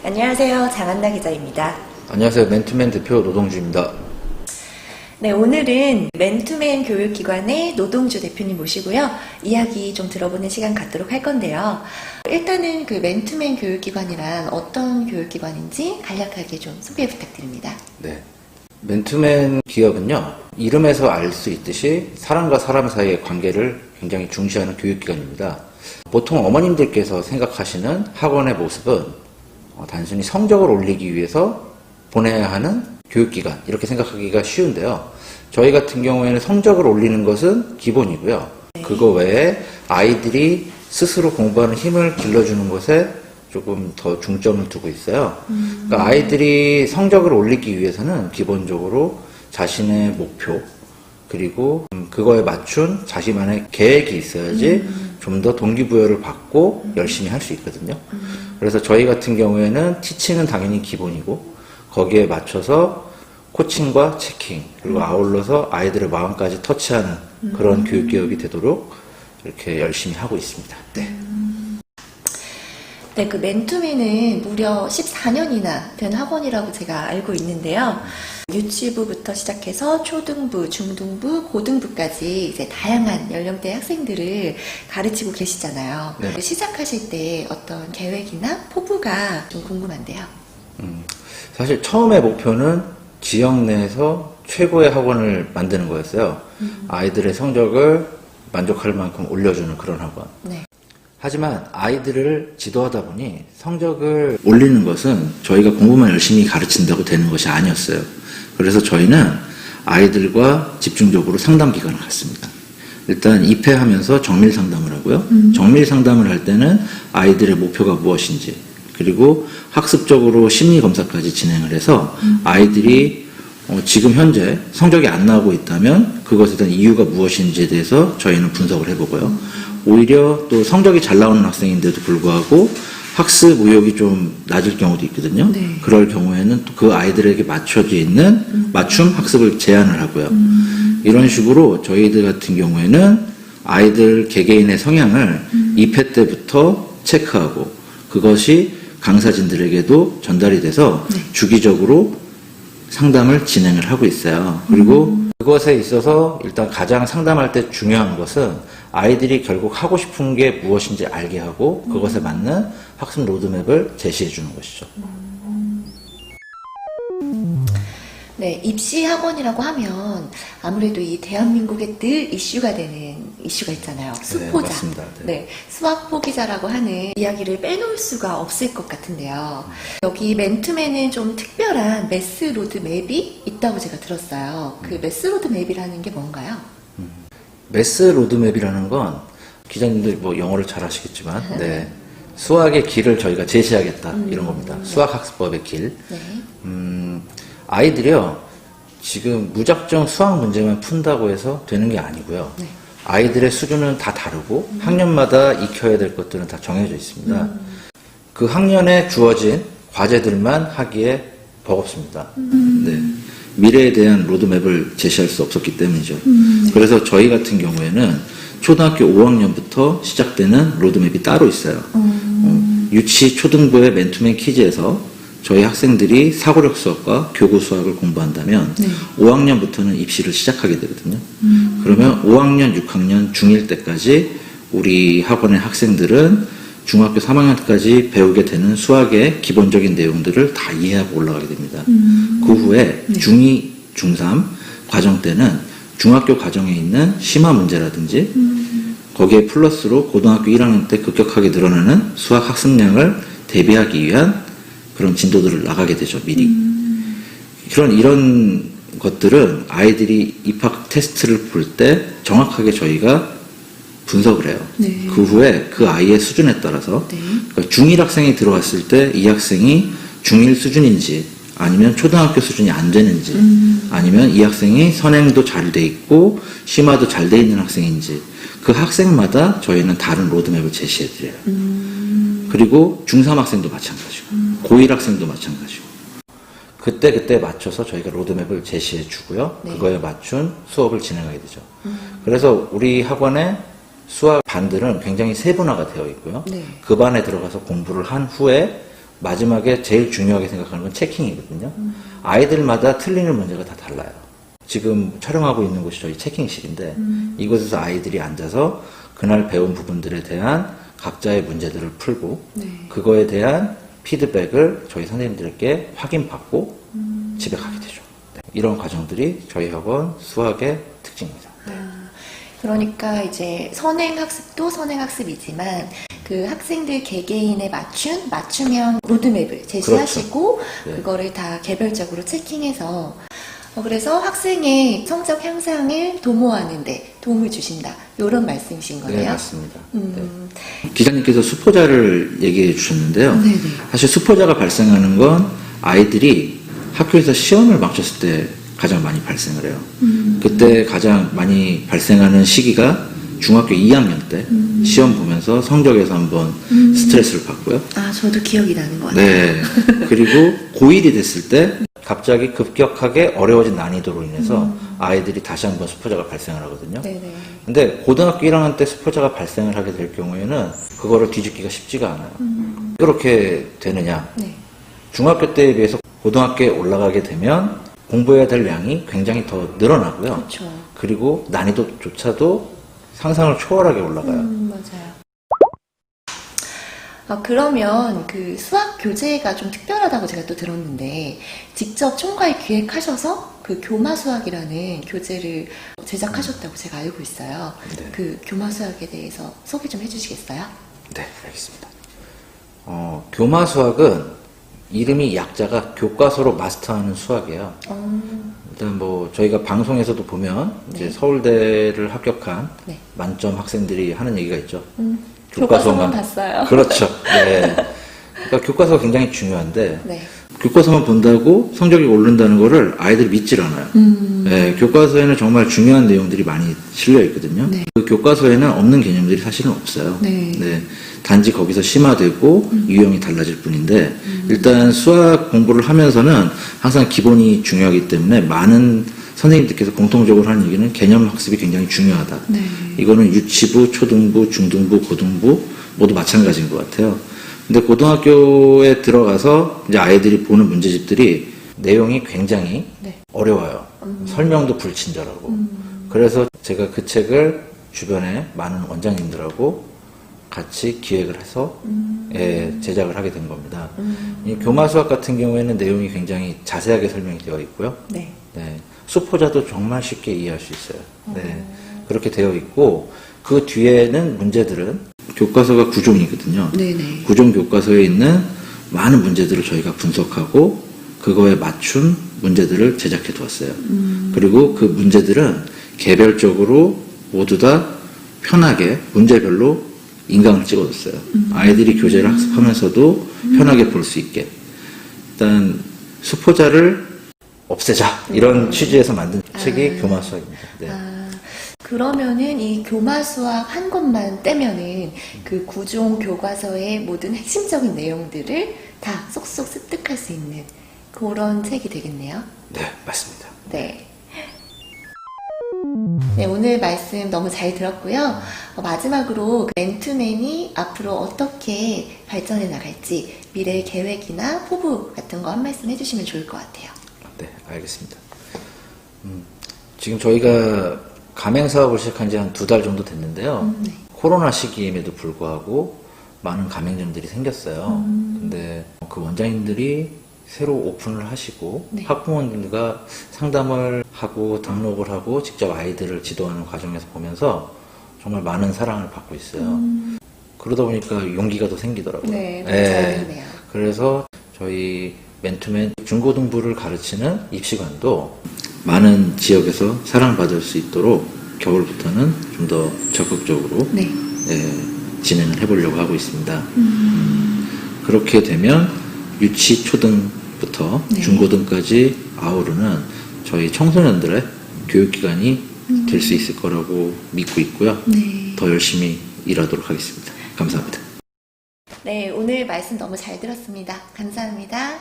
안녕하세요. 장한나 기자입니다. 안녕하세요. 맨투맨 대표 노동주입니다. 네, 오늘은 맨투맨 교육기관의 노동주 대표님 모시고요. 이야기 좀 들어보는 시간 갖도록 할 건데요. 일단은 그 맨투맨 교육기관이란 어떤 교육기관인지 간략하게 좀 소개 부탁드립니다. 네. 맨투맨 기업은요, 이름에서 알 수 있듯이 사람과 사람 사이의 관계를 굉장히 중시하는 교육기관입니다. 보통 어머님들께서 생각하시는 학원의 모습은 단순히 성적을 올리기 위해서 보내야 하는 교육기관, 이렇게 생각하기가 쉬운데요. 저희 같은 경우에는 성적을 올리는 것은 기본이고요. 그거 외에 아이들이 스스로 공부하는 힘을 길러주는 것에 조금 더 중점을 두고 있어요. 그러니까 아이들이 성적을 올리기 위해서는 기본적으로 자신의 목표, 그리고 그거에 맞춘 자신만의 계획이 있어야지 좀 더 동기부여를 받고 열심히 할 수 있거든요. 그래서 저희 같은 경우에는 티칭은 당연히 기본이고 거기에 맞춰서 코칭과 체킹, 그리고 아울러서 아이들의 마음까지 터치하는 그런 교육기업이 되도록 이렇게 열심히 하고 있습니다. 네. 네, 그 맨투맨은 무려 14년이나 된 학원이라고 제가 알고 있는데요. 유치부부터 시작해서 초등부, 중등부, 고등부까지 이제 다양한 연령대 학생들을 가르치고 계시잖아요. 네. 시작하실 때 어떤 계획이나 포부가 좀 궁금한데요. 사실 처음의 목표는 지역 내에서 최고의 학원을 만드는 거였어요. 아이들의 성적을 만족할 만큼 올려주는 그런 학원. 네. 하지만 아이들을 지도하다 보니 성적을 올리는 것은 저희가 공부만 열심히 가르친다고 되는 것이 아니었어요. 그래서 저희는 아이들과 집중적으로 상담 기간을 갖습니다. 일단 입회하면서 정밀 상담을 하고요. 정밀 상담을 할 때는 아이들의 목표가 무엇인지, 그리고 학습적으로 심리 검사까지 진행을 해서 아이들이 지금 현재 성적이 안 나오고 있다면 그것에 대한 이유가 무엇인지에 대해서 저희는 분석을 해보고요. 오히려 또 성적이 잘 나오는 학생인데도 불구하고 학습 의욕이 좀 낮을 경우도 있거든요. 네. 그럴 경우에는 또 그 아이들에게 맞춰져 있는 맞춤 학습을 제안을 하고요. 이런 식으로 저희들 같은 경우에는 아이들 개개인의 성향을 입회 때부터 체크하고 그것이 강사진들에게도 전달이 돼서 네. 주기적으로 상담을 진행을 하고 있어요. 그리고 그것에 있어서 일단 가장 상담할 때 중요한 것은 아이들이 결국 하고 싶은 게 무엇인지 알게 하고 그것에 맞는 학습 로드맵을 제시해 주는 것이죠. 네, 입시 학원이라고 하면 아무래도 이 대한민국에 늘 이슈가 되는 이슈가 있잖아요. 수포자. 네, 맞습니다. 네, 수학 포기자라고 하는 이야기를 빼놓을 수가 없을 것 같은데요. 여기 맨투맨은 좀 특별한 매스 로드맵이 있다고 제가 들었어요. 그 매스 로드맵이라는 게 뭔가요? 매스 로드맵이라는 건 기자님들 뭐 영어를 잘 아시겠지만 네, 수학의 길을 저희가 제시하겠다 이런 겁니다. 수학 학습법의 길. 네. 아이들이요, 지금 무작정 수학 문제만 푼다고 해서 되는 게 아니고요. 네. 아이들의 수준은 다 다르고 학년마다 익혀야 될 것들은 다 정해져 있습니다. 그 학년에 주어진 과제들만 하기에 버겁습니다. 네. 미래에 대한 로드맵을 제시할 수 없었기 때문이죠. 그래서 저희 같은 경우에는 초등학교 5학년부터 시작되는 로드맵이 따로 있어요. 유치 초등부의 맨투맨 키즈에서 저희 학생들이 사고력 수학과 교구 수학을 공부한다면 네. 5학년부터는 입시를 시작하게 되거든요. 그러면 5학년, 6학년, 중1 때까지 우리 학원의 학생들은 중학교 3학년까지 배우게 되는 수학의 기본적인 내용들을 다 이해하고 올라가게 됩니다. 그 후에 중2, 중3 과정 때는 중학교 과정에 있는 심화 문제라든지 거기에 플러스로 고등학교 1학년 때 급격하게 늘어나는 수학 학습량을 대비하기 위한 그런 진도들을 나가게 되죠, 미리. 이런 것들은 아이들이 입학 테스트를 볼 때 정확하게 저희가 분석을 해요. 네. 그 후에 그 아이의 수준에 따라서 네. 그러니까 중1 학생이 들어왔을 때 이 학생이 중1 수준인지 아니면 초등학교 수준이 안 되는지 아니면 이 학생이 선행도 잘 돼 있고 심화도 잘 돼 있는 학생인지 그 학생마다 저희는 다른 로드맵을 제시해 드려요. 그리고 중3 학생도 마찬가지고 고1 학생도 마찬가지고 그때 맞춰서 저희가 로드맵을 제시해 주고요. 네. 그거에 맞춘 수업을 진행하게 되죠. 그래서 우리 학원의 수학 반들은 굉장히 세분화가 되어 있고요. 네. 그 반에 들어가서 공부를 한 후에 마지막에 제일 중요하게 생각하는 건 체킹이거든요. 아이들마다 틀리는 문제가 다 달라요. 지금 촬영하고 있는 곳이 저희 체킹실인데 이곳에서 아이들이 앉아서 그날 배운 부분들에 대한 각자의 문제들을 풀고 그거에 대한 피드백을 저희 선생님들께 확인받고 집에 가게 되죠. 네, 이런 과정들이 저희 학원 수학의 특징입니다. 네. 그러니까 이제 선행학습도 선행학습이지만 그 학생들 개개인에 맞춤형 로드맵을 제시하시고 그렇죠. 네. 그거를 다 개별적으로 체킹해서 그래서 학생의 성적 향상을 도모하는데 도움을 주신다. 이런 말씀이신 거네요. 네, 맞습니다. 네. 기자님께서 수포자를 얘기해 주셨는데요. 네네. 사실 수포자가 발생하는 건 아이들이 학교에서 시험을 마쳤을 때 가장 많이 발생을 해요. 그때 가장 많이 발생하는 시기가 중학교 2학년 때 시험 보면서 성적에서 한번 스트레스를 받고요. 아, 저도 기억이 나는 것 같아요. 네. 그리고 고1이 됐을 때 갑자기 급격하게 어려워진 난이도로 인해서 아이들이 다시 한번 수포자가 발생을 하거든요. 네네. 근데 고등학교 1학년 때 수포자가 발생을 하게 될 경우에는 그거를 뒤집기가 쉽지가 않아요. 이렇게 되느냐? 네. 중학교 때에 비해서 고등학교에 올라가게 되면 공부해야 될 양이 굉장히 더 늘어나고요. 그렇죠. 그리고 난이도조차도 상상을 초월하게 올라가요. 맞아요. 그러면 그 수학 교재가 좀 특별하다고 제가 또 들었는데 직접 총괄 기획하셔서 그 교마 수학이라는 교재를 제작하셨다고 제가 알고 있어요. 네. 그 교마 수학에 대해서 소개 좀 해주시겠어요? 네, 알겠습니다. 교마 수학은 이름이 약자가 교과서로 마스터하는 수학이에요. 일단 뭐 저희가 방송에서도 보면 이제 네. 서울대를 합격한 네. 만점 학생들이 하는 얘기가 있죠. 교과서만 봤어요. 그렇죠. 네. 그러니까 교과서가 굉장히 중요한데 네. 교과서만 본다고 성적이 오른다는 거를 아이들이 믿질 않아요. 네, 교과서에는 정말 중요한 내용들이 많이 실려 있거든요. 네. 그 교과서에는 없는 개념들이 사실은 없어요. 네. 단지 거기서 심화되고 유형이 달라질 뿐인데 일단 수학 공부를 하면서는 항상 기본이 중요하기 때문에 많은 선생님들께서 공통적으로 하는 얘기는 개념 학습이 굉장히 중요하다. 네. 이거는 유치부, 초등부, 중등부, 고등부 모두 마찬가지인 것 같아요. 근데 고등학교에 들어가서 이제 아이들이 보는 문제집들이 내용이 굉장히 네. 어려워요. 설명도 불친절하고. 그래서 제가 그 책을 주변에 많은 원장님들하고 같이 기획을 해서 제작을 하게 된 겁니다. 이 교마 수학 같은 경우에는 내용이 굉장히 자세하게 설명이 되어 있고요. 네. 네. 수포자도 정말 쉽게 이해할 수 있어요. 네. 그렇게 되어 있고 그 뒤에는 문제들은 교과서가 9종이거든요. 네네. 9종 교과서에 있는 많은 문제들을 저희가 분석하고 그거에 맞춘 문제들을 제작해 두었어요. 그리고 그 문제들은 개별적으로 모두 다 편하게 문제별로 인강을 찍어줬어요. 아이들이 교재를 학습하면서도 편하게 볼 수 있게. 일단 수포자를 없애자 이런 취지에서 만든 책이 교마 수학입니다. 네. 그러면은 이 교마 수학 한 권만 떼면은 그 9종 교과서의 모든 핵심적인 내용들을 다 쏙쏙 습득할 수 있는 그런 책이 되겠네요. 네, 맞습니다. 네. 네, 오늘 말씀 너무 잘 들었고요. 마지막으로 맨투맨이 앞으로 어떻게 발전해 나갈지 미래 계획이나 포부 같은 거 한 말씀 해주시면 좋을 것 같아요. 네, 알겠습니다. 지금 저희가 가맹 사업을 시작한 지 한 2달 정도 됐는데요. 네. 코로나 시기임에도 불구하고 많은 가맹점들이 생겼어요. 근데 그 원장님들이 새로 오픈을 하시고 네. 학부모님들과 상담을 하고 등록을 하고 직접 아이들을 지도하는 과정에서 보면서 정말 많은 사랑을 받고 있어요. 그러다 보니까 용기가 더 생기더라고요. 네, 너무 잘 됐네요. 그래서 저희 맨투맨 중고등부를 가르치는 입시관도 많은 지역에서 사랑받을 수 있도록 겨울부터는 좀 더 적극적으로 네. 진행을 해보려고 하고 있습니다. 그렇게 되면 유치, 초등부터 네. 중고등까지 아우르는 저희 청소년들의 교육기관이 될 수 있을 거라고 믿고 있고요. 네. 더 열심히 일하도록 하겠습니다. 감사합니다. 네, 오늘 말씀 너무 잘 들었습니다. 감사합니다.